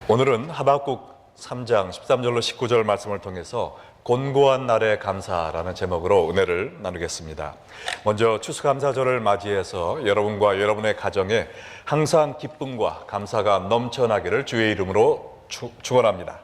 오늘은 하박국 3장 13절로 19절 말씀을 통해서 곤고한 날의 감사라는 제목으로 은혜를 나누겠습니다. 먼저 추수감사절을 맞이해서 여러분과 여러분의 가정에 항상 기쁨과 감사가 넘쳐나기를 주의 이름으로 축원합니다.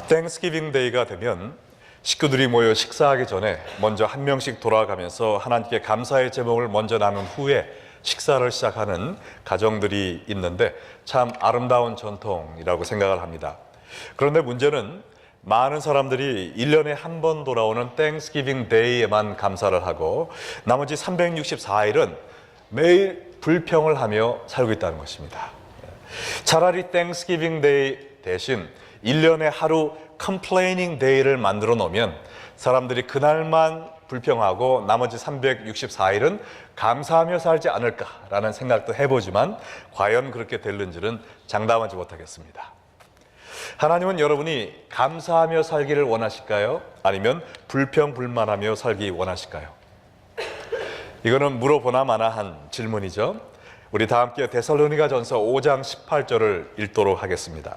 땡스기빙 데이가 되면 식구들이 모여 식사하기 전에 먼저 한 명씩 돌아가면서 하나님께 감사의 제목을 먼저 나눈 후에 식사를 시작하는 가정들이 있는데 참 아름다운 전통이라고 생각을 합니다. 그런데 문제는 많은 사람들이 1년에 한 번 돌아오는 땡스기빙 데이에만 감사를 하고 나머지 364일은 매일 불평을 하며 살고 있다는 것입니다. 차라리 땡스기빙 데이 대신 1년에 하루 컴플레이닝 데이를 만들어 놓으면 사람들이 그날만 불평하고 나머지 364일은 감사하며 살지 않을까라는 생각도 해보지만 과연 그렇게 될는지는 장담하지 못하겠습니다. 하나님은 여러분이 감사하며 살기를 원하실까요? 아니면 불평불만하며 살기 원하실까요? 이거는 물어보나 마나한 질문이죠. 우리 다 함께 데살로니가전서 5장 18절을 읽도록 하겠습니다.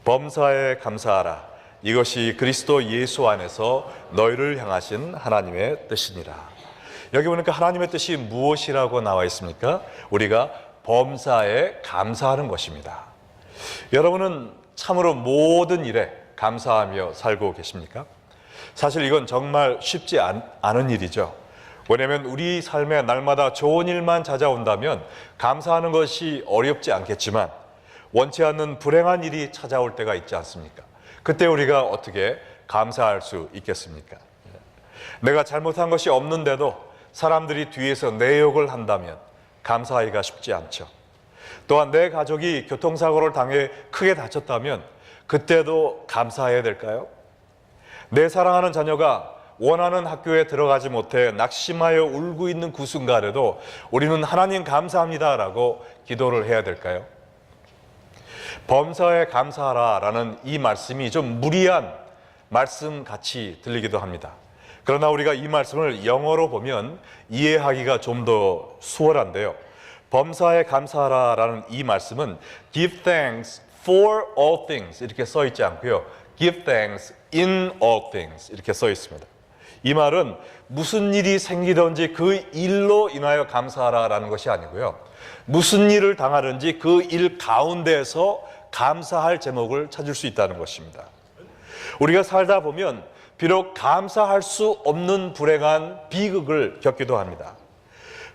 범사에 감사하라. 이것이 그리스도 예수 안에서 너희를 향하신 하나님의 뜻이니라. 여기 보니까 하나님의 뜻이 무엇이라고 나와 있습니까? 우리가 범사에 감사하는 것입니다. 여러분은 참으로 모든 일에 감사하며 살고 계십니까? 사실 이건 정말 쉽지 않은 일이죠. 왜냐하면 우리 삶에 날마다 좋은 일만 찾아온다면 감사하는 것이 어렵지 않겠지만 원치 않는 불행한 일이 찾아올 때가 있지 않습니까? 그때 우리가 어떻게 감사할 수 있겠습니까? 내가 잘못한 것이 없는데도 사람들이 뒤에서 내 욕을 한다면 감사하기가 쉽지 않죠. 또한 내 가족이 교통사고를 당해 크게 다쳤다면 그때도 감사해야 될까요? 내 사랑하는 자녀가 원하는 학교에 들어가지 못해 낙심하여 울고 있는 그 순간에도 우리는 하나님 감사합니다라고 기도를 해야 될까요? 범사에 감사하라라는 이 말씀이 좀 무리한 말씀 같이 들리기도 합니다. 그러나 우리가 이 말씀을 영어로 보면 이해하기가 좀 더 수월한데요. 범사에 감사하라라는 이 말씀은 Give thanks for all things 이렇게 써 있지 않고요. Give thanks in all things 이렇게 써 있습니다. 이 말은 무슨 일이 생기든지 그 일로 인하여 감사하라라는 것이 아니고요. 무슨 일을 당하든지 그 일 가운데에서 감사할 제목을 찾을 수 있다는 것입니다. 우리가 살다 보면 비록 감사할 수 없는 불행한 비극을 겪기도 합니다.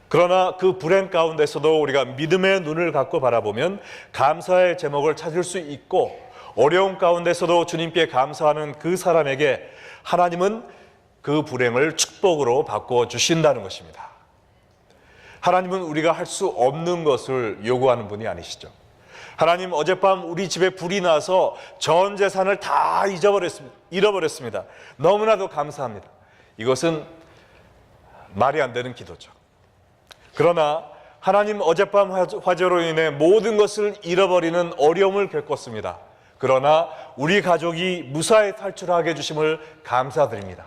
그러나 그 불행 가운데서도 우리가 믿음의 눈을 갖고 바라보면 감사의 제목을 찾을 수 있고 어려운 가운데서도 주님께 감사하는 그 사람에게 하나님은 그 불행을 축복으로 바꿔 주신다는 것입니다. 하나님은 우리가 할 수 없는 것을 요구하는 분이 아니시죠. 하나님 어젯밤 우리 집에 불이 나서 전 재산을 다 잃어버렸습니다. 너무나도 감사합니다. 이것은 말이 안 되는 기도죠. 그러나 하나님 어젯밤 화재로 인해 모든 것을 잃어버리는 어려움을 겪었습니다. 그러나 우리 가족이 무사히 탈출하게 해주심을 감사드립니다.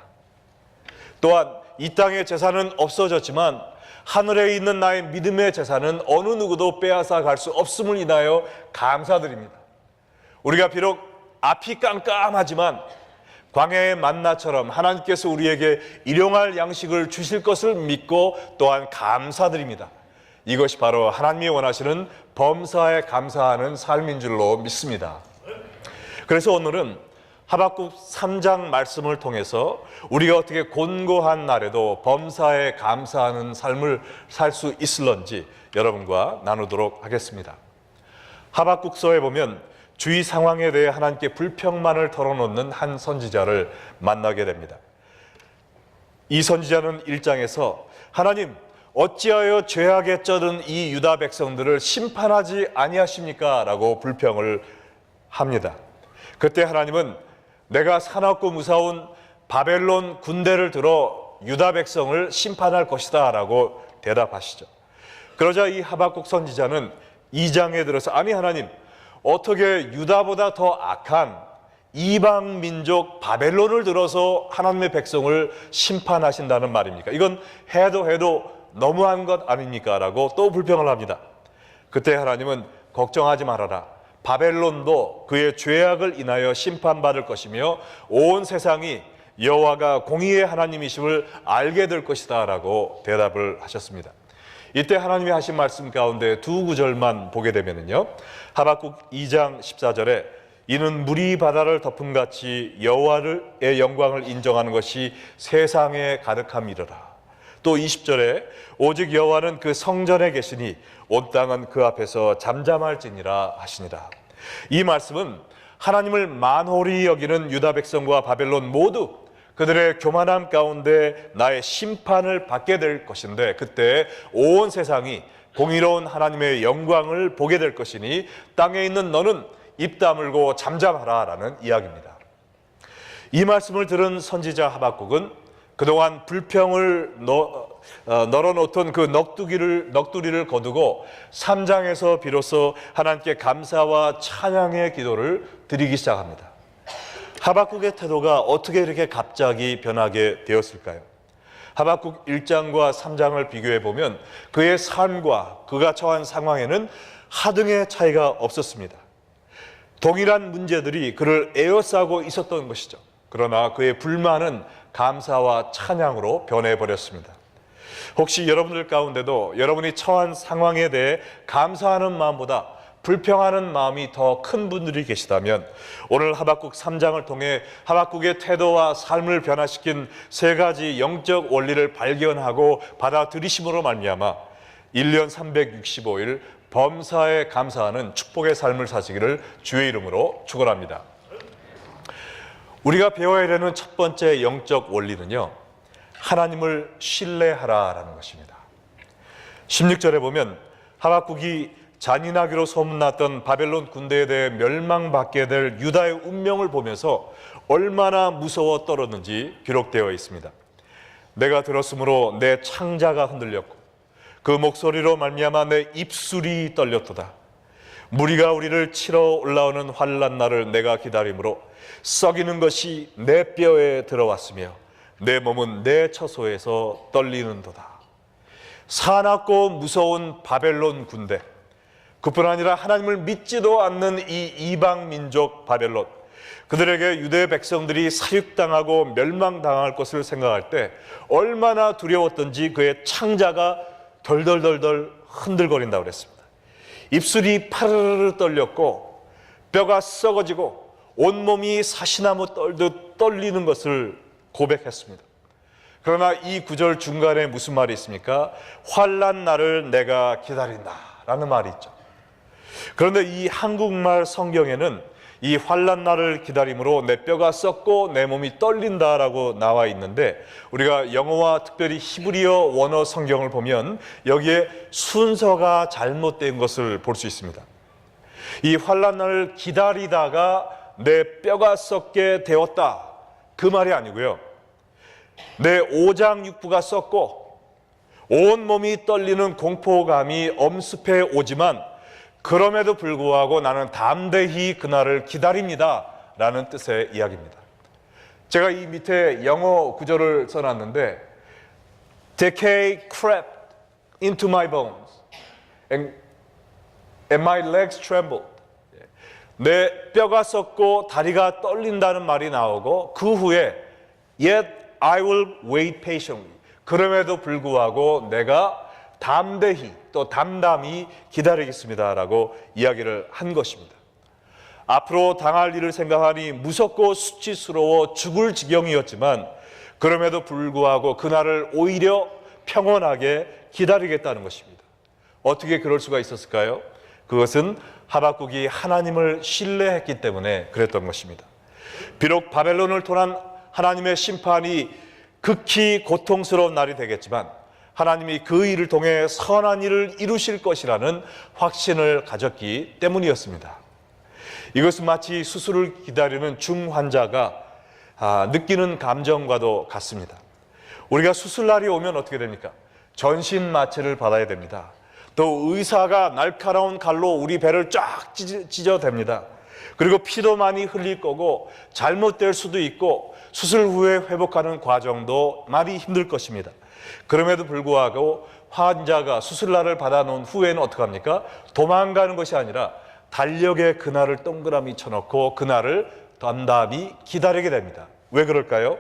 또한 이 땅의 재산은 없어졌지만 하늘에 있는 나의 믿음의 재산은 어느 누구도 빼앗아 갈 수 없음을 인하여 감사드립니다. 우리가 비록 앞이 깜깜하지만 광야의 만나처럼 하나님께서 우리에게 일용할 양식을 주실 것을 믿고 또한 감사드립니다. 이것이 바로 하나님이 원하시는 범사에 감사하는 삶인 줄로 믿습니다. 그래서 오늘은 하박국 3장 말씀을 통해서 우리가 어떻게 곤고한 날에도 범사에 감사하는 삶을 살 수 있을런지 여러분과 나누도록 하겠습니다. 하박국서에 보면 주위 상황에 대해 하나님께 불평만을 털어놓는 한 선지자를 만나게 됩니다. 이 선지자는 1장에서 하나님 어찌하여 죄악에 쩌든 이 유다 백성들을 심판하지 아니하십니까? 라고 불평을 합니다. 그때 하나님은 내가 사납고 무서운 바벨론 군대를 들어 유다 백성을 심판할 것이다 라고 대답하시죠. 그러자 이 하박국 선지자는 2장에 들어서 아니 하나님 어떻게 유다보다 더 악한 이방 민족 바벨론을 들어서 하나님의 백성을 심판하신다는 말입니까? 이건 해도 너무한 것 아닙니까? 라고 또 불평을 합니다. 그때 하나님은 걱정하지 말아라. 바벨론도 그의 죄악을 인하여 심판받을 것이며 온 세상이 여호와가 공의의 하나님이심을 알게 될 것이다 라고 대답을 하셨습니다. 이때 하나님이 하신 말씀 가운데 두 구절만 보게 되면요, 하박국 2장 14절에 이는 물이 바다를 덮음같이 여호와의 영광을 인정하는 것이 세상에 가득함이로라. 또 20절에 오직 여호와는 그 성전에 계시니 온 땅은 그 앞에서 잠잠할지니라 하시니라. 이 말씀은 하나님을 만홀히 여기는 유다 백성과 바벨론 모두 그들의 교만함 가운데 나의 심판을 받게 될 것인데, 그때 온 세상이 공의로운 하나님의 영광을 보게 될 것이니 땅에 있는 너는 입 다물고 잠잠하라 라는 이야기입니다. 이 말씀을 들은 선지자 하박국은 그동안 불평을 널어놓던 그 넋두리를 거두고 3장에서 비로소 하나님께 감사와 찬양의 기도를 드리기 시작합니다. 하박국의 태도가 어떻게 이렇게 갑자기 변하게 되었을까요? 하박국 1장과 3장을 비교해 보면 그의 삶과 그가 처한 상황에는 하등의 차이가 없었습니다. 동일한 문제들이 그를 에워싸고 있었던 것이죠. 그러나 그의 불만은 감사와 찬양으로 변해버렸습니다. 혹시 여러분들 가운데도 여러분이 처한 상황에 대해 감사하는 마음보다 불평하는 마음이 더 큰 분들이 계시다면, 오늘 하박국 3장을 통해 하박국의 태도와 삶을 변화시킨 세 가지 영적 원리를 발견하고 받아들이심으로 말미암아 1년 365일 범사에 감사하는 축복의 삶을 사시기를 주의 이름으로 축원합니다. 우리가 배워야 되는 첫 번째 영적 원리는요, 하나님을 신뢰하라라는 것입니다. 16절에 보면 하박국이 잔인하기로 소문났던 바벨론 군대에 대해 멸망받게 될 유다의 운명을 보면서 얼마나 무서워 떨었는지 기록되어 있습니다. 내가 들었으므로 내 창자가 흔들렸고 그 목소리로 말미암아 내 입술이 떨렸도다. 무리가 우리를 치러 올라오는 환난 날을 내가 기다림으로 썩이는 것이 내 뼈에 들어왔으며 내 몸은 내 처소에서 떨리는도다. 사납고 무서운 바벨론 군대, 그뿐 아니라 하나님을 믿지도 않는 이 이방 민족 바벨론, 그들에게 유대 백성들이 사육당하고 멸망당할 것을 생각할 때 얼마나 두려웠던지 그의 창자가 덜덜덜덜 흔들거린다고 그랬습니다. 입술이 파르르 떨렸고 뼈가 썩어지고 온몸이 사시나무 떨듯 떨리는 것을 고백했습니다. 그러나 이 구절 중간에 무슨 말이 있습니까? 환난 날을 내가 기다린다 라는 말이 있죠. 그런데 이 한국말 성경에는 이 환난 날을 기다림으로 내 뼈가 썩고 내 몸이 떨린다라고 나와 있는데, 우리가 영어와 특별히 히브리어 원어 성경을 보면 여기에 순서가 잘못된 것을 볼 수 있습니다. 이 환난 날을 기다리다가 내 뼈가 썩게 되었다, 그 말이 아니고요, 내 오장육부가 썩고 온몸이 떨리는 공포감이 엄습해 오지만 그럼에도 불구하고 나는 담대히 그날을 기다립니다 라는 뜻의 이야기입니다. 제가 이 밑에 영어 구절을 써놨는데 Decay crept into my bones and my legs trembled. 내 뼈가 썩고 다리가 떨린다는 말이 나오고 그 후에 Yet I will wait patiently. 그럼에도 불구하고 내가 담대히 또 담담히 기다리겠습니다 라고 이야기를 한 것입니다. 앞으로 당할 일을 생각하니 무섭고 수치스러워 죽을 지경이었지만 그럼에도 불구하고 그날을 오히려 평온하게 기다리겠다는 것입니다. 어떻게 그럴 수가 있었을까요? 그것은 하박국이 하나님을 신뢰했기 때문에 그랬던 것입니다. 비록 바벨론을 통한 하나님의 심판이 극히 고통스러운 날이 되겠지만 하나님이 그 일을 통해 선한 일을 이루실 것이라는 확신을 가졌기 때문이었습니다. 이것은 마치 수술을 기다리는 중환자가 느끼는 감정과도 같습니다. 우리가 수술날이 오면 어떻게 됩니까? 전신 마취를 받아야 됩니다. 또 의사가 날카로운 칼로 우리 배를 쫙 찢어댑니다. 그리고 피도 많이 흘릴 거고 잘못될 수도 있고 수술 후에 회복하는 과정도 많이 힘들 것입니다. 그럼에도 불구하고 환자가 수술날을 받아놓은 후에는 어떡합니까? 도망가는 것이 아니라 달력에 그날을 동그라미 쳐놓고 그날을 담담히 기다리게 됩니다. 왜 그럴까요?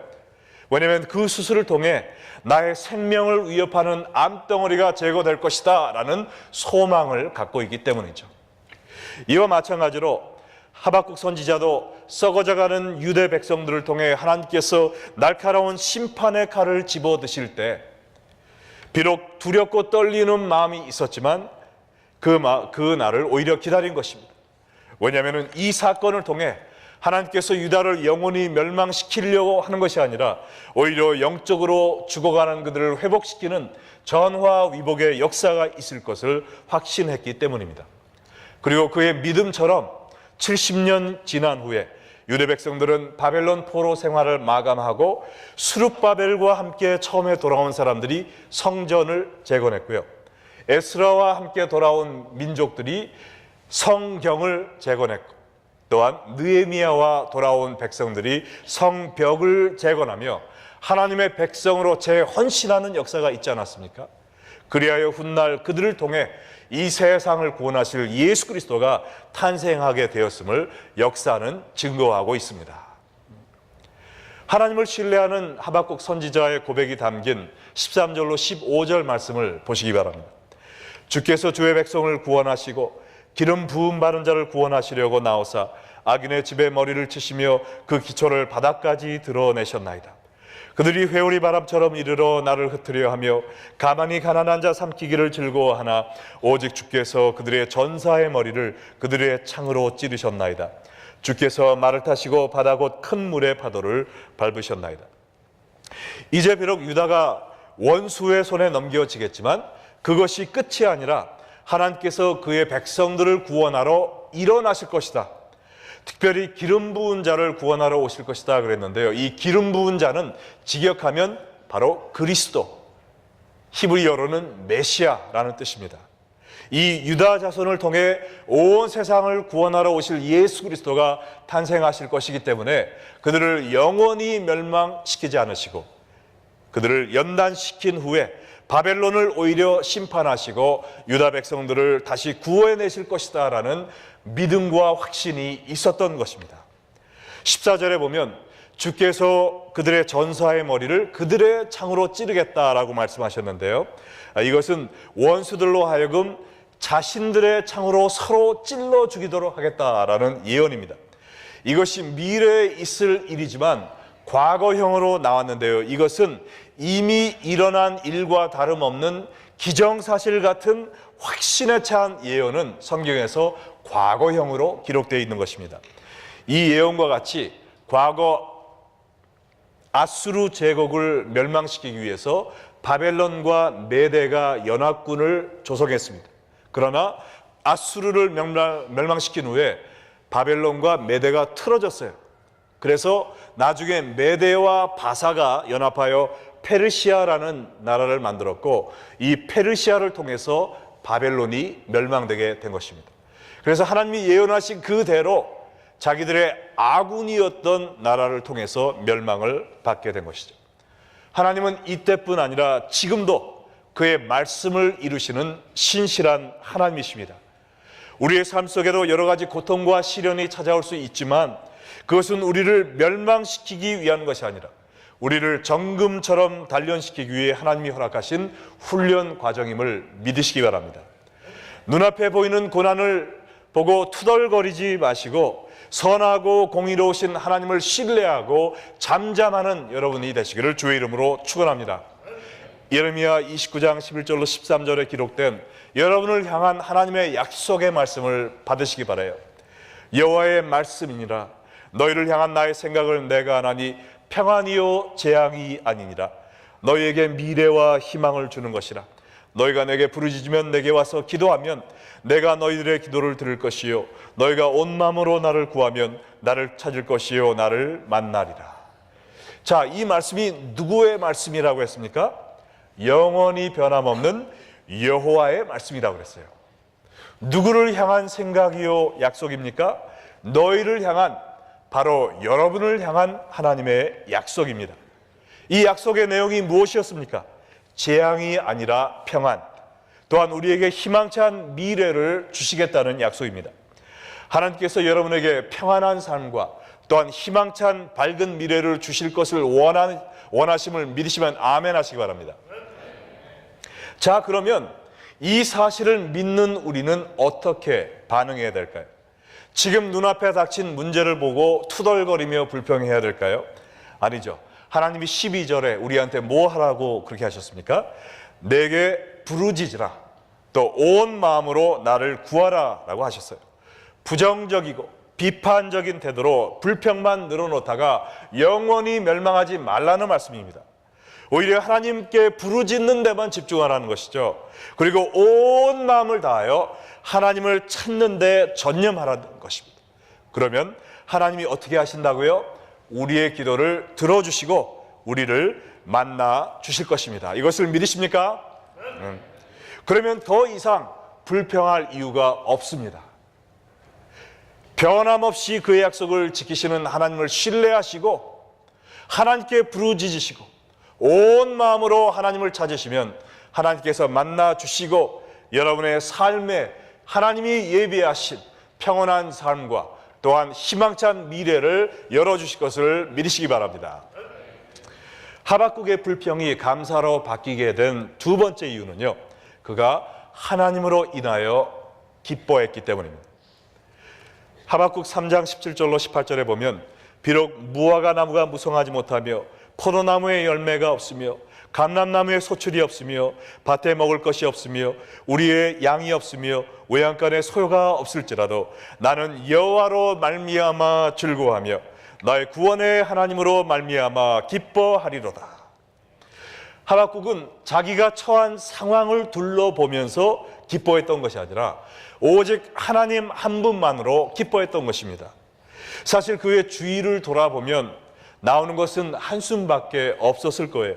왜냐하면 그 수술을 통해 나의 생명을 위협하는 암덩어리가 제거될 것이다 라는 소망을 갖고 있기 때문이죠. 이와 마찬가지로 하박국 선지자도 썩어져가는 유대 백성들을 통해 하나님께서 날카로운 심판의 칼을 집어드실 때 비록 두렵고 떨리는 마음이 있었지만 그 날을 오히려 기다린 것입니다. 왜냐하면 이 사건을 통해 하나님께서 유다를 영원히 멸망시키려고 하는 것이 아니라 오히려 영적으로 죽어가는 그들을 회복시키는 전화위복의 역사가 있을 것을 확신했기 때문입니다. 그리고 그의 믿음처럼 70년 지난 후에 유대 백성들은 바벨론 포로 생활을 마감하고 수룹바벨과 함께 처음에 돌아온 사람들이 성전을 재건했고요. 에스라와 함께 돌아온 민족들이 성경을 재건했고, 또한 느헤미야와 돌아온 백성들이 성벽을 재건하며 하나님의 백성으로 재헌신하는 역사가 있지 않았습니까? 그리하여 훗날 그들을 통해 이 세상을 구원하실 예수 그리스도가 탄생하게 되었음을 역사는 증거하고 있습니다. 하나님을 신뢰하는 하박국 선지자의 고백이 담긴 13절로 15절 말씀을 보시기 바랍니다. 주께서 주의 백성을 구원하시고 기름 부음 바른 자를 구원하시려고 나오사 악인의 집에 머리를 치시며 그 기초를 바닥까지 드러내셨나이다. 그들이 회오리 바람처럼 이르러 나를 흩으려 하며 가만히 가난한 자 삼키기를 즐거워하나 오직 주께서 그들의 전사의 머리를 그들의 창으로 찌르셨나이다. 주께서 말을 타시고 바다 곧 큰 물의 파도를 밟으셨나이다. 이제 비록 유다가 원수의 손에 넘겨지겠지만 그것이 끝이 아니라 하나님께서 그의 백성들을 구원하러 일어나실 것이다. 특별히 기름 부은 자를 구원하러 오실 것이다 그랬는데요. 이 기름 부은 자는 직역하면 바로 그리스도, 히브리어로는 메시아라는 뜻입니다. 이 유다 자손을 통해 온 세상을 구원하러 오실 예수 그리스도가 탄생하실 것이기 때문에 그들을 영원히 멸망시키지 않으시고 그들을 연단시킨 후에 바벨론을 오히려 심판하시고 유다 백성들을 다시 구해내실 것이다 라는 믿음과 확신이 있었던 것입니다. 14절에 보면 주께서 그들의 전사의 머리를 그들의 창으로 찌르겠다라고 말씀하셨는데요. 이것은 원수들로 하여금 자신들의 창으로 서로 찔러 죽이도록 하겠다라는 예언입니다. 이것이 미래에 있을 일이지만 과거형으로 나왔는데요. 이것은 이미 일어난 일과 다름없는 기정사실 같은 확신에 찬 예언은 성경에서 과거형으로 기록되어 있는 것입니다. 이 예언과 같이 과거 아수르 제국을 멸망시키기 위해서 바벨론과 메대가 연합군을 조성했습니다. 그러나 아수르를 멸망시킨 후에 바벨론과 메대가 틀어졌어요. 그래서 나중에 메대와 바사가 연합하여 페르시아라는 나라를 만들었고 이 페르시아를 통해서 바벨론이 멸망되게 된 것입니다. 그래서 하나님이 예언하신 그대로 자기들의 아군이었던 나라를 통해서 멸망을 받게 된 것이죠. 하나님은 이때뿐 아니라 지금도 그의 말씀을 이루시는 신실한 하나님이십니다. 우리의 삶 속에도 여러 가지 고통과 시련이 찾아올 수 있지만 그것은 우리를 멸망시키기 위한 것이 아니라 우리를 정금처럼 단련시키기 위해 하나님이 허락하신 훈련 과정임을 믿으시기 바랍니다. 눈앞에 보이는 고난을 보고 투덜거리지 마시고 선하고 공의로우신 하나님을 신뢰하고 잠잠하는 여러분이 되시기를 주의 이름으로 축원합니다. 예레미야 29장 11절로 13절에 기록된 여러분을 향한 하나님의 약속의 말씀을 받으시기 바라요. 여호와의 말씀이니라. 너희를 향한 나의 생각을 내가 하나니 평안이요 재앙이 아니니라. 너희에게 미래와 희망을 주는 것이라. 너희가 내게 부르짖으면 내게 와서 기도하면 내가 너희들의 기도를 들을 것이요 너희가 온 마음으로 나를 구하면 나를 찾을 것이요 나를 만나리라. 자, 이 말씀이 누구의 말씀이라고 했습니까? 영원히 변함없는 여호와의 말씀이라고 그랬어요. 누구를 향한 생각이요 약속입니까? 너희를 향한, 바로 여러분을 향한 하나님의 약속입니다. 이 약속의 내용이 무엇이었습니까? 재앙이 아니라 평안, 또한 우리에게 희망찬 미래를 주시겠다는 약속입니다. 하나님께서 여러분에게 평안한 삶과 또한 희망찬 밝은 미래를 주실 것을 원하심을 믿으시면 아멘 하시기 바랍니다. 자, 그러면 이 사실을 믿는 우리는 어떻게 반응해야 될까요? 지금 눈앞에 닥친 문제를 보고 투덜거리며 불평해야 될까요? 아니죠. 하나님이 12절에 우리한테 뭐 하라고 그렇게 하셨습니까? 내게 부르짖으라, 또 온 마음으로 나를 구하라 라고 하셨어요. 부정적이고 비판적인 태도로 불평만 늘어놓다가 영원히 멸망하지 말라는 말씀입니다. 오히려 하나님께 부르짖는 데만 집중하라는 것이죠. 그리고 온 마음을 다하여 하나님을 찾는 데 전념하라는 것입니다. 그러면 하나님이 어떻게 하신다고요? 우리의 기도를 들어주시고 우리를 만나 주실 것입니다. 이것을 믿으십니까? 그러면 더 이상 불평할 이유가 없습니다. 변함없이 그의 약속을 지키시는 하나님을 신뢰하시고 하나님께 부르짖으시고 온 마음으로 하나님을 찾으시면 하나님께서 만나 주시고 여러분의 삶에 하나님이 예비하신 평온한 삶과 또한 희망찬 미래를 열어주실 것을 믿으시기 바랍니다. 하박국의 불평이 감사로 바뀌게 된 두 번째 이유는요, 그가 하나님으로 인하여 기뻐했기 때문입니다. 하박국 3장 17절로 18절에 보면 비록 무화과 나무가 무성하지 못하며 포도나무에 열매가 없으며 감람나무에 소출이 없으며 밭에 먹을 것이 없으며 우리의 양이 없으며 외양간에 소요가 없을지라도 나는 여호와로 말미암아 즐거워하며 나의 구원의 하나님으로 말미암아 기뻐하리로다. 하박국은 자기가 처한 상황을 둘러보면서 기뻐했던 것이 아니라 오직 하나님 한 분만으로 기뻐했던 것입니다. 사실 그의 주위를 돌아보면 나오는 것은 한숨밖에 없었을 거예요.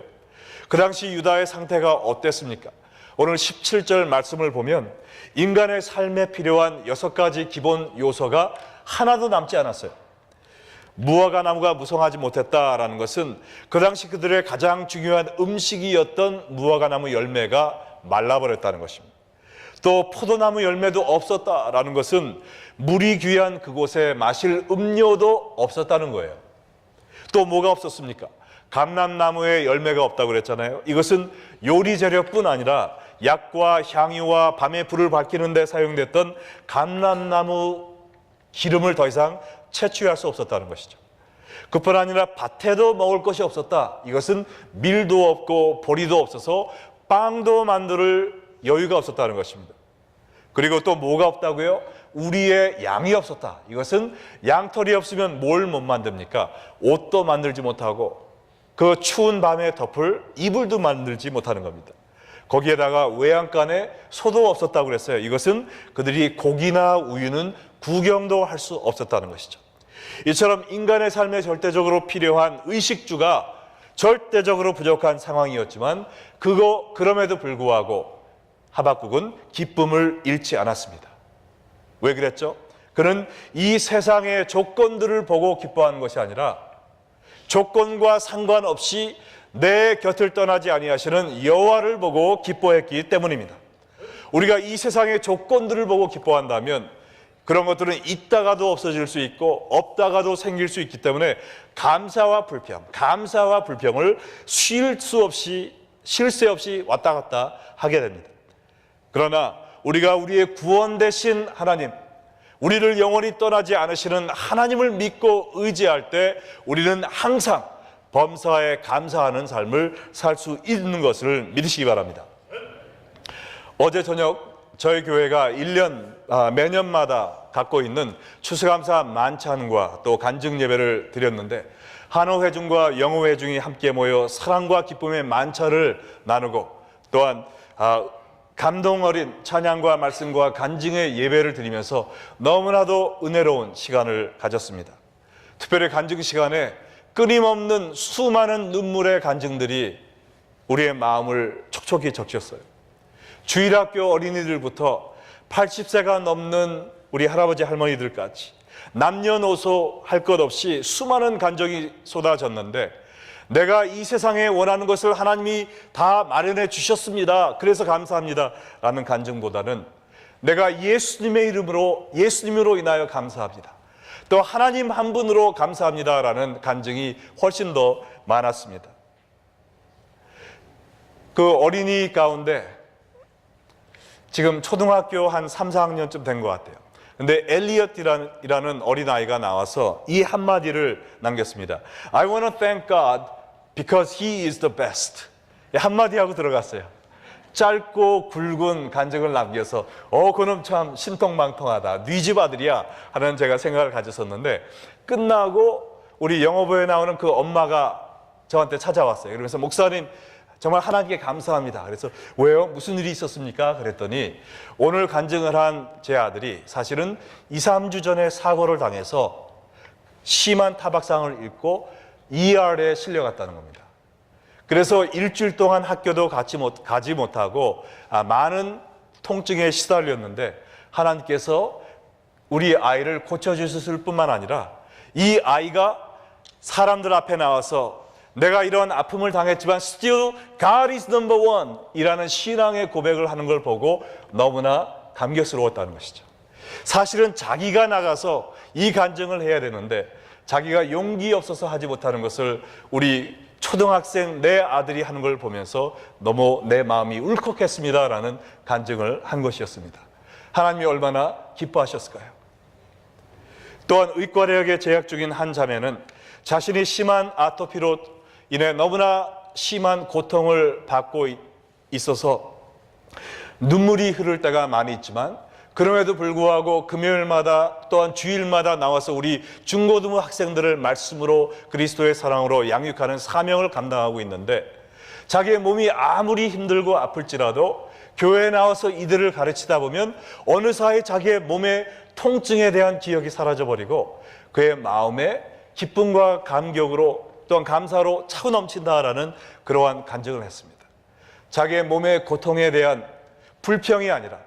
그 당시 유다의 상태가 어땠습니까? 오늘 17절 말씀을 보면 인간의 삶에 필요한 6가지 기본 요소가 하나도 남지 않았어요. 무화과 나무가 무성하지 못했다라는 것은 그 당시 그들의 가장 중요한 음식이었던 무화과 나무 열매가 말라버렸다는 것입니다. 또 포도나무 열매도 없었다라는 것은 물이 귀한 그곳에 마실 음료도 없었다는 거예요. 또 뭐가 없었습니까? 감람나무에 열매가 없다고 그랬잖아요. 이것은 요리 재료뿐 아니라 약과 향유와 밤에 불을 밝히는 데 사용됐던 감람나무 기름을 더 이상 채취할 수 없었다는 것이죠. 그뿐 아니라 밭에도 먹을 것이 없었다. 이것은 밀도 없고 보리도 없어서 빵도 만들 여유가 없었다는 것입니다. 그리고 또 뭐가 없다고요? 우리의 양이 없었다. 이것은 양털이 없으면 뭘 못 만듭니까? 옷도 만들지 못하고 그 추운 밤에 덮을 이불도 만들지 못하는 겁니다. 거기에다가 외양간에 소도 없었다고 그랬어요. 이것은 그들이 고기나 우유는 구경도 할 수 없었다는 것이죠. 이처럼 인간의 삶에 절대적으로 필요한 의식주가 절대적으로 부족한 상황이었지만 그럼에도 불구하고 하박국은 기쁨을 잃지 않았습니다. 왜 그랬죠? 그는 이 세상의 조건들을 보고 기뻐하는 것이 아니라 조건과 상관없이 내 곁을 떠나지 아니하시는 여호와를 보고 기뻐했기 때문입니다. 우리가 이 세상의 조건들을 보고 기뻐한다면 그런 것들은 있다가도 없어질 수 있고 없다가도 생길 수 있기 때문에 감사와 불평을 쉴 새 없이 왔다 갔다 하게 됩니다. 그러나 우리가 우리의 구원 되신 하나님, 우리를 영원히 떠나지 않으시는 하나님을 믿고 의지할 때 우리는 항상 범사에 감사하는 삶을 살 수 있는 것을 믿으시기 바랍니다. 어제 저녁 저희 교회가 매년마다 갖고 있는 추수감사 만찬과 또 간증 예배를 드렸는데 한호회중과 영호회중이 함께 모여 사랑과 기쁨의 만찬을 나누고 또한 감동 어린 찬양과 말씀과 간증의 예배를 드리면서 너무나도 은혜로운 시간을 가졌습니다. 특별히 간증 시간에 끊임없는 수많은 눈물의 간증들이 우리의 마음을 촉촉히 적셨어요. 주일학교 어린이들부터 80세가 넘는 우리 할아버지 할머니들까지 남녀노소 할 것 없이 수많은 간증이 쏟아졌는데 내가 이 세상에 원하는 것을 하나님이 다 마련해 주셨습니다. 그래서 감사합니다. 라는 간증보다는 내가 예수님의 이름으로, 예수님으로 인하여 감사합니다. 또 하나님 한 분으로 감사합니다. 라는 간증이 훨씬 더 많았습니다. 그 어린이 가운데 지금 초등학교 한 3, 4학년쯤 된 것 같아요. 근데 엘리엇이라는 어린아이가 나와서 이 한마디를 남겼습니다. I want to thank God because He is the best. 한마디 하고 들어갔어요. 짧고 굵은 간증을 남겨서 그놈 참 신통망통하다, 네 집 아들이야 하는 제가 생각을 가졌었는데, 끝나고 우리 영어부에 나오는 그 엄마가 저한테 찾아왔어요. 그러면서 목사님 정말 하나님께 감사합니다. 그래서 왜요? 무슨 일이 있었습니까? 그랬더니 오늘 간증을 한 제 아들이 사실은 2, 3주 전에 사고를 당해서 심한 타박상을 입고 ER에 실려갔다는 겁니다. 그래서 일주일 동안 학교도 가지 못하고 많은 통증에 시달렸는데, 하나님께서 우리 아이를 고쳐주셨을 뿐만 아니라 이 아이가 사람들 앞에 나와서 내가 이런 아픔을 당했지만 Still God is number one 이라는 신앙의 고백을 하는 걸 보고 너무나 감격스러웠다는 것이죠. 사실은 자기가 나가서 이 간증을 해야 되는데 자기가 용기 없어서 하지 못하는 것을 우리 초등학생 내 아들이 하는 걸 보면서 너무 내 마음이 울컥했습니다라는 간증을 한 것이었습니다. 하나님이 얼마나 기뻐하셨을까요? 또한 의과대학에 재학 중인 한 자매는 자신이 심한 아토피로 인해 너무나 심한 고통을 받고 있어서 눈물이 흐를 때가 많이 있지만, 그럼에도 불구하고 금요일마다 또한 주일마다 나와서 우리 중고등부 학생들을 말씀으로 그리스도의 사랑으로 양육하는 사명을 감당하고 있는데, 자기의 몸이 아무리 힘들고 아플지라도 교회에 나와서 이들을 가르치다 보면 어느 사이 자기의 몸의 통증에 대한 기억이 사라져버리고 그의 마음에 기쁨과 감격으로 또한 감사로 차고 넘친다라는 그러한 간증을 했습니다. 자기의 몸의 고통에 대한 불평이 아니라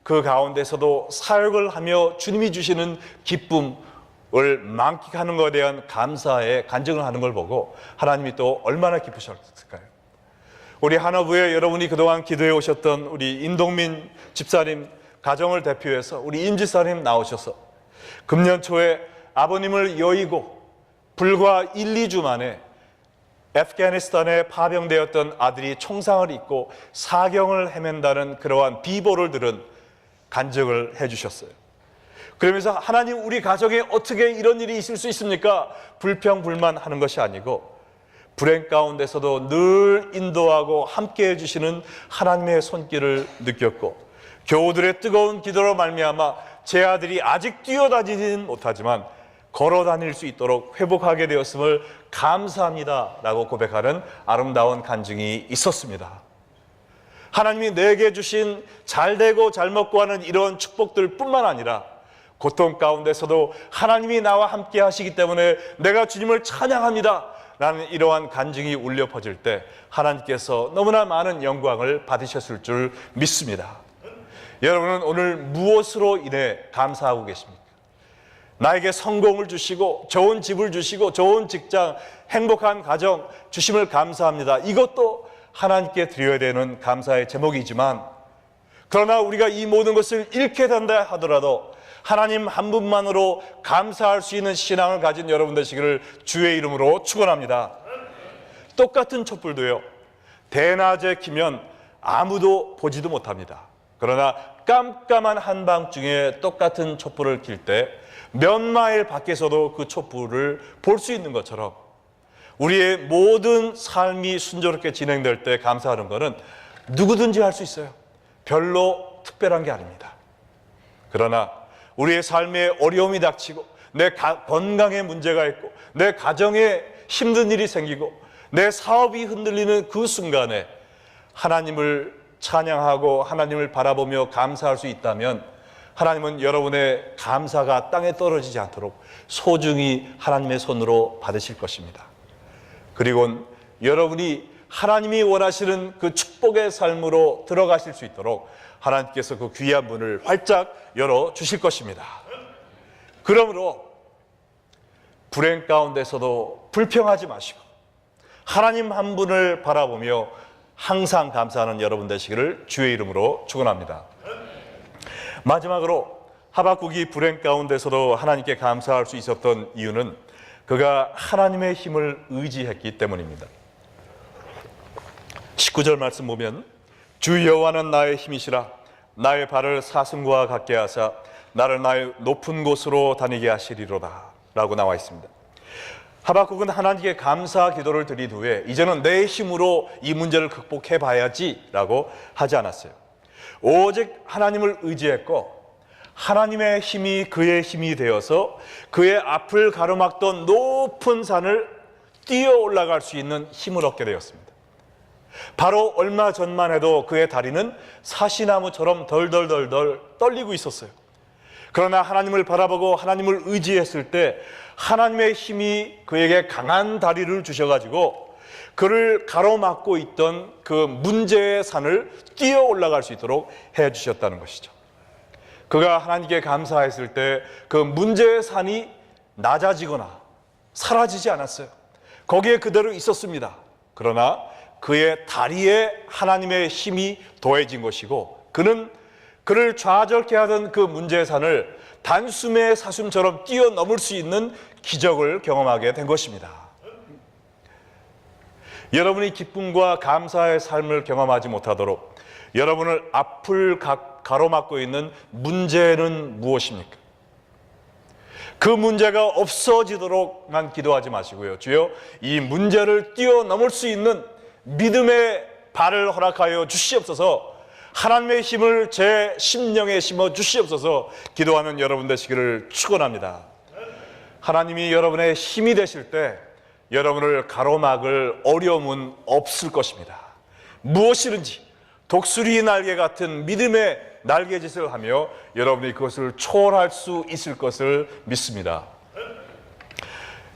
그 가운데서도 사역을 하며 주님이 주시는 기쁨을 만끽하는 것에 대한 감사의 간증을 하는 걸 보고 하나님이 또 얼마나 기쁘셨을까요? 우리 하나부에 여러분이 그동안 기도해 오셨던 우리 인동민 집사님 가정을 대표해서 우리 임 집사님 나오셔서 금년 초에 아버님을 여의고 불과 1, 2주 만에 아프가니스탄에 파병되었던 아들이 총상을 입고 사경을 헤맨다는 그러한 비보를 들은 간증을 해주셨어요. 그러면서 하나님, 우리 가정에 어떻게 이런 일이 있을 수 있습니까? 불평불만하는 것이 아니고 불행 가운데서도 늘 인도하고 함께 해주시는 하나님의 손길을 느꼈고, 교우들의 뜨거운 기도로 말미암아 제 아들이 아직 뛰어다니지는 못하지만 걸어 다닐 수 있도록 회복하게 되었음을 감사합니다 라고 고백하는 아름다운 간증이 있었습니다. 하나님이 내게 주신 잘되고 잘 먹고 하는 이런 축복들 뿐만 아니라 고통 가운데서도 하나님이 나와 함께 하시기 때문에 내가 주님을 찬양합니다 라는 이러한 간증이 울려 퍼질 때 하나님께서 너무나 많은 영광을 받으셨을 줄 믿습니다. 여러분은 오늘 무엇으로 인해 감사하고 계십니까? 나에게 성공을 주시고 좋은 집을 주시고 좋은 직장, 행복한 가정 주심을 감사합니다. 이것도 하나님께 드려야 되는 감사의 제목이지만, 그러나 우리가 이 모든 것을 잃게 된다 하더라도 하나님 한 분만으로 감사할 수 있는 신앙을 가진 여러분 되시기를 주의 이름으로 축원합니다. 똑같은 촛불도요, 대낮에 키면 아무도 보지도 못합니다. 그러나 깜깜한 한밤중에 똑같은 촛불을 킬 때 몇 마일 밖에서도 그 촛불을 볼 수 있는 것처럼 우리의 모든 삶이 순조롭게 진행될 때 감사하는 것은 누구든지 할 수 있어요. 별로 특별한 게 아닙니다. 그러나 우리의 삶에 어려움이 닥치고 내 건강에 문제가 있고 내 가정에 힘든 일이 생기고 내 사업이 흔들리는 그 순간에 하나님을 찬양하고 하나님을 바라보며 감사할 수 있다면 하나님은 여러분의 감사가 땅에 떨어지지 않도록 소중히 하나님의 손으로 받으실 것입니다. 그리고 여러분이 하나님이 원하시는 그 축복의 삶으로 들어가실 수 있도록 하나님께서 그 귀한 문을 활짝 열어주실 것입니다. 그러므로 불행 가운데서도 불평하지 마시고 하나님 한 분을 바라보며 항상 감사하는 여러분 되시기를 주의 이름으로 축원합니다. 마지막으로 하박국이 불행 가운데서도 하나님께 감사할 수 있었던 이유는 그가 하나님의 힘을 의지했기 때문입니다. 19절 말씀 보면 주 여호와는 나의 힘이시라 나의 발을 사슴과 같게 하사 나를 나의 높은 곳으로 다니게 하시리로다 라고 나와 있습니다. 하박국은 하나님께 감사 기도를 드린 후에 이제는 내 힘으로 이 문제를 극복해 봐야지 라고 하지 않았어요. 오직 하나님을 의지했고 하나님의 힘이 그의 힘이 되어서 그의 앞을 가로막던 높은 산을 뛰어 올라갈 수 있는 힘을 얻게 되었습니다. 바로 얼마 전만 해도 그의 다리는 사시나무처럼 덜덜덜덜 떨리고 있었어요. 그러나 하나님을 바라보고 하나님을 의지했을 때 하나님의 힘이 그에게 강한 다리를 주셔가지고 그를 가로막고 있던 그 문제의 산을 뛰어 올라갈 수 있도록 해주셨다는 것이죠. 그가 하나님께 감사했을 때 그 문제의 산이 낮아지거나 사라지지 않았어요. 거기에 그대로 있었습니다. 그러나 그의 다리에 하나님의 힘이 더해진 것이고 그를 좌절케 하던 그 문제의 산을 단숨에 사슴처럼 뛰어넘을 수 있는 기적을 경험하게 된 것입니다. 여러분이 기쁨과 감사의 삶을 경험하지 못하도록 여러분을 앞을 가로막고 있는 문제는 무엇입니까? 그 문제가 없어지도록만 기도하지 마시고요. 주여 이 문제를 뛰어넘을 수 있는 믿음의 발을 허락하여 주시옵소서, 하나님의 힘을 제 심령에 심어 주시옵소서 기도하는 여러분 되시기를 축원합니다. 하나님이 여러분의 힘이 되실 때 여러분을 가로막을 어려움은 없을 것입니다. 무엇이든지 독수리 날개 같은 믿음의 날개짓을 하며 여러분이 그것을 초월할 수 있을 것을 믿습니다.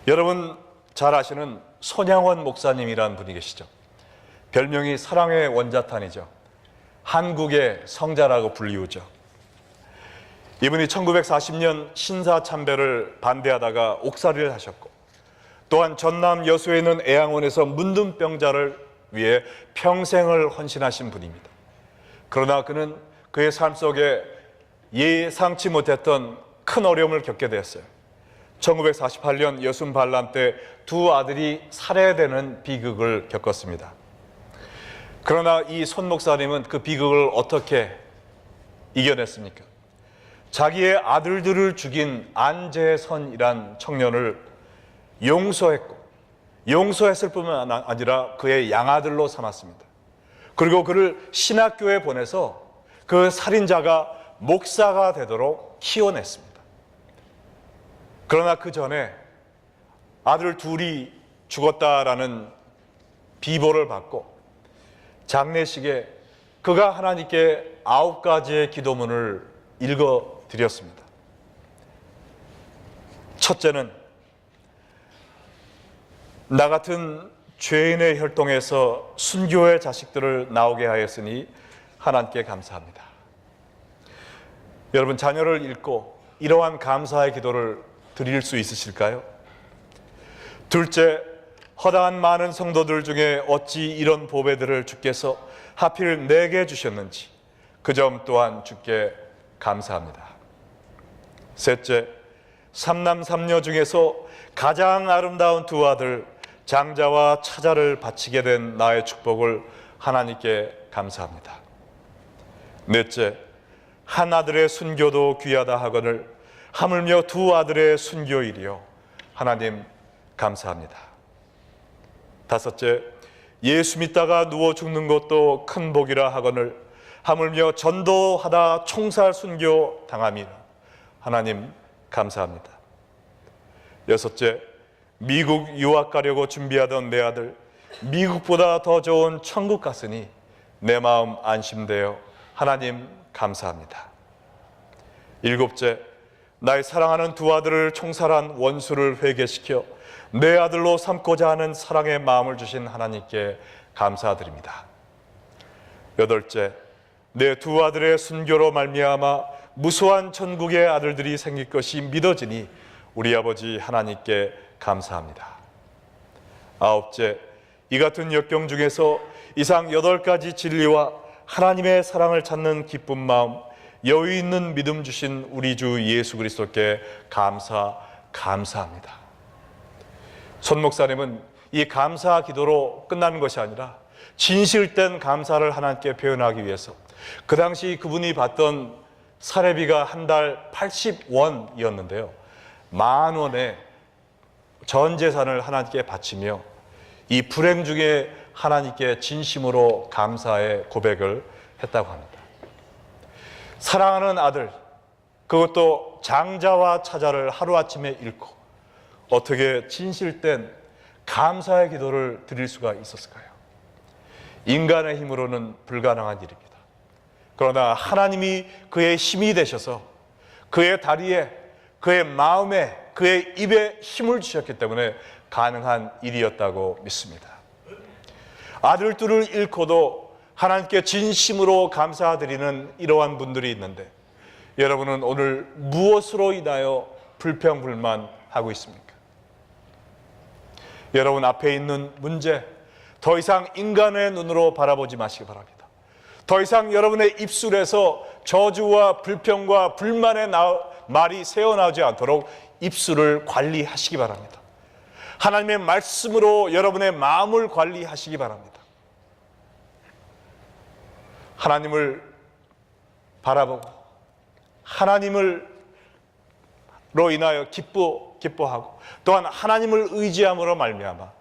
여러분 잘 아시는 손양원 목사님이라는 분이 계시죠. 별명이 사랑의 원자탄이죠. 한국의 성자라고 불리우죠. 이분이 1940년 신사참배를 반대하다가 옥살이를 하셨고, 또한 전남 여수에 있는 애양원에서 문둥병자를 위해 평생을 헌신하신 분입니다. 그러나 그는 그의 삶 속에 예상치 못했던 큰 어려움을 겪게 되었어요. 1948년 여순 반란 때 두 아들이 살해되는 비극을 겪었습니다. 그러나 이 손 목사님은 그 비극을 어떻게 이겨냈습니까? 자기의 아들들을 죽인 안재선이란 청년을 용서했을 뿐만 아니라 그의 양아들로 삼았습니다. 그리고 그를 신학교에 보내서 그 살인자가 목사가 되도록 키워냈습니다. 그러나 그 전에 아들 둘이 죽었다라는 비보를 받고 장례식에 그가 하나님께 9가지의 기도문을 읽어드렸습니다. 첫째는 나 같은 죄인의 혈통에서 순교의 자식들을 나오게 하였으니 하나님께 감사합니다. 여러분 자녀를 잃고 이러한 감사의 기도를 드릴 수 있으실까요? 둘째, 허다한 많은 성도들 중에 어찌 이런 보배들을 주께서 하필 내게 주셨는지 그 점 또한 주께 감사합니다. 셋째, 삼남 삼녀 중에서 가장 아름다운 두 아들 장자와 차자를 바치게 된 나의 축복을 하나님께 감사합니다. 넷째, 한 아들의 순교도 귀하다 하거늘 하물며 두 아들의 순교일이요 하나님 감사합니다. 다섯째, 예수 믿다가 누워 죽는 것도 큰 복이라 하거늘 하물며 전도하다 총살 순교 당함이라 하나님 감사합니다. 여섯째, 미국 유학 가려고 준비하던 내 아들 미국보다 더 좋은 천국 갔으니 내 마음 안심되어 하나님 감사합니다. 일곱째, 나의 사랑하는 두 아들을 총살한 원수를 회개시켜 내 아들로 삼고자 하는 사랑의 마음을 주신 하나님께 감사드립니다. 여덟째, 내 두 아들의 순교로 말미암아 무수한 천국의 아들들이 생길 것이 믿어지니 우리 아버지 하나님께 감사합니다. 아홉째, 이 같은 역경 중에서 이상 8가지 진리와 하나님의 사랑을 찾는 기쁜 마음, 여유 있는 믿음 주신 우리 주 예수 그리스도께 감사합니다. 손 목사님은 이 감사 기도로 끝나는 것이 아니라 진실된 감사를 하나님께 표현하기 위해서 그 당시 그분이 받던 사례비가 한 달 80원이었는데요. 10,000원의 전 재산을 하나님께 바치며 이 불행 중에 하나님께 진심으로 감사의 고백을 했다고 합니다. 사랑하는 아들, 그것도 장자와 차자를 하루아침에 잃고 어떻게 진실된 감사의 기도를 드릴 수가 있었을까요? 인간의 힘으로는 불가능한 일입니다. 그러나 하나님이 그의 힘이 되셔서 그의 다리에, 그의 마음에, 그의 입에 힘을 주셨기 때문에 가능한 일이었다고 믿습니다. 아들 둘을 잃고도 하나님께 진심으로 감사드리는 이러한 분들이 있는데 여러분은 오늘 무엇으로 인하여 불평불만하고 있습니까? 여러분 앞에 있는 문제, 더 이상 인간의 눈으로 바라보지 마시기 바랍니다. 더 이상 여러분의 입술에서 저주와 불평과 불만의 말이 새어나오지 않도록 입술을 관리하시기 바랍니다. 하나님의 말씀으로 여러분의 마음을 관리하시기 바랍니다. 하나님을 바라보고 하나님으로 인하여 기뻐하고 또한 하나님을 의지함으로 말미암아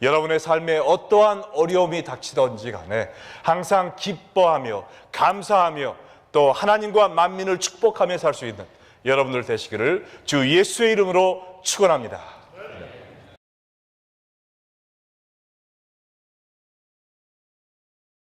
여러분의 삶에 어떠한 어려움이 닥치든지 간에 항상 기뻐하며 감사하며 또 하나님과 만민을 축복하며 살 수 있는 여러분들 되시기를 주 예수의 이름으로 축원합니다.